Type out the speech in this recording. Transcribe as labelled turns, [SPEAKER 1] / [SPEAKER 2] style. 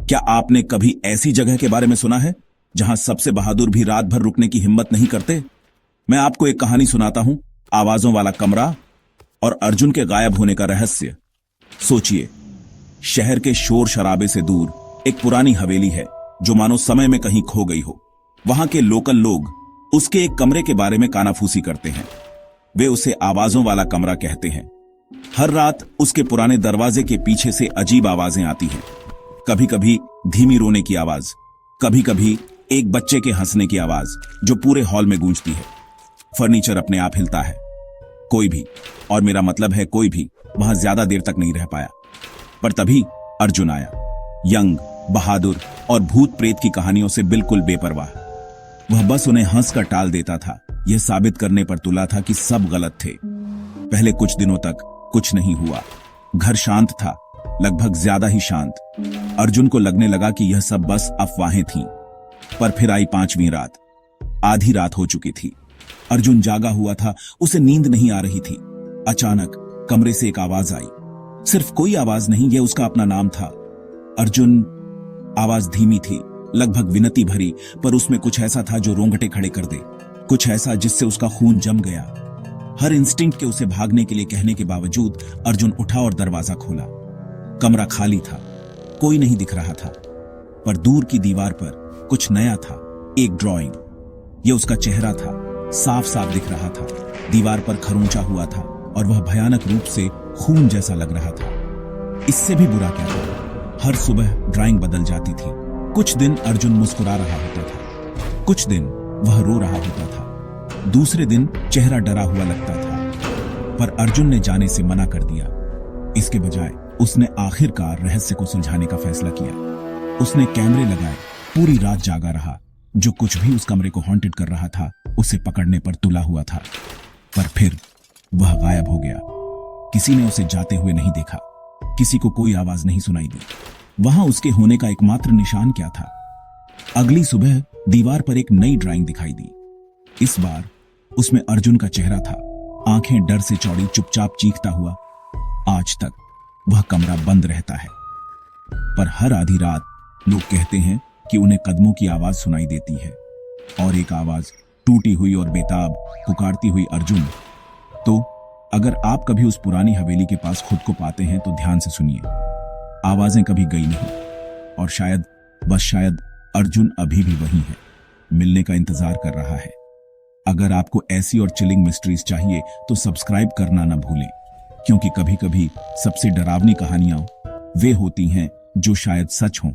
[SPEAKER 1] क्या आपने कभी ऐसी जगह के बारे में सुना है जहां सबसे बहादुर भी रात भर रुकने की हिम्मत नहीं करते? मैं आपको एक कहानी सुनाता हूं, आवाजों वाला कमरा और अर्जुन के गायब होने का रहस्य। सोचिए, शहर के शोर शराबे से दूर एक पुरानी हवेली है जो मानो समय में कहीं खो गई हो। वहां के लोकल लोग उसके एक कमरे के बारे में कानाफूसी करते हैं। वे उसे आवाजों वाला कमरा कहते हैं। हर रात उसके पुराने दरवाजे के पीछे से अजीब आवाजें आती हैं। कभी कभी धीमी रोने की आवाज, कभी कभी एक बच्चे के हंसने की आवाज जो पूरे हॉल में गूंजती है। फर्नीचर अपने आप हिलता है। कोई भी, और मेरा मतलब है कोई भी, वहां ज्यादा देर तक नहीं रह पाया। पर तभी अर्जुन आया, यंग, बहादुर और भूत प्रेत की कहानियों से बिल्कुल बेपरवाह। वह बस उन्हें हंसकर टाल देता था, यह साबित करने पर तुला था कि सब गलत थे। पहले कुछ दिनों तक कुछ नहीं हुआ। घर शांत था, लगभग ज्यादा ही शांत। अर्जुन को लगने लगा कि यह सब बस अफवाहें थीं। पर फिर आई 5वीं रात। आधी रात हो चुकी थी। अर्जुन जागा हुआ था, उसे नींद नहीं आ रही थी। अचानक कमरे से एक आवाज आई। सिर्फ कोई आवाज नहीं, यह उसका अपना नाम था, अर्जुन। आवाज धीमी थी, लगभग विनती भरी, पर उसमें कुछ ऐसा था जो रोंगटे खड़े कर दे। कुछ ऐसा जिससे उसका खून जम गया। हर इंस्टिंक्ट के उसे भागने के लिए कहने के बावजूद अर्जुन उठा और दरवाजा खोला। कमरा खाली था, कोई नहीं दिख रहा था। पर दूर की दीवार पर कुछ नया था, एक ड्राइंग। यह उसका चेहरा था, साफ साफ दिख रहा था। दीवार पर खरोंचा हुआ था और वह भयानक रूप से खून जैसा लग रहा था। इससे भी बुरा क्या था, हर सुबह ड्राइंग बदल जाती थी। कुछ दिन अर्जुन मुस्कुरा रहा होता था, कुछ दिन वह रो रहा होता था, दूसरे दिन चेहरा डरा हुआ लगता था। पर अर्जुन ने जाने से मना कर दिया। इसके बजाय उसने आखिरकार रहस्य को सुलझाने का फैसला किया। उसने कैमरे लगाए, पूरी रात जागा रहा। जो कुछ भी उस कमरे को हॉन्टेड कर रहा था उसे पकड़ने पर तुला हुआ था। पर फिर वह गायब हो गया। किसी ने उसे जाते हुए नहीं देखा, किसी को कोई आवाज नहीं सुनाई दी। वहां उसके होने का एकमात्र निशान क्या था? अगली सुबह दीवार पर एक नई ड्राइंग दिखाई दी। इस बार उसमें अर्जुन का चेहरा था, आंखें डर से चौड़ी, चुपचाप चीखता हुआ। आज तक वह कमरा बंद रहता है, पर हर आधी रात लोग कहते हैं कि उन्हें कदमों की आवाज सुनाई देती है, और एक आवाज टूटी हुई और बेताब पुकारती हुई, अर्जुन। तो अगर आप कभी उस पुरानी हवेली के पास खुद को पाते हैं तो ध्यान से सुनिए। आवाजें कभी गई नहीं, और शायद, बस शायद, अर्जुन अभी भी वही है, मिलने का इंतजार कर रहा है। अगर आपको ऐसी और चिलिंग मिस्ट्रीज चाहिए तो सब्सक्राइब करना ना भूलें, क्योंकि कभी कभी सबसे डरावनी कहानियां वे होती हैं जो शायद सच हों।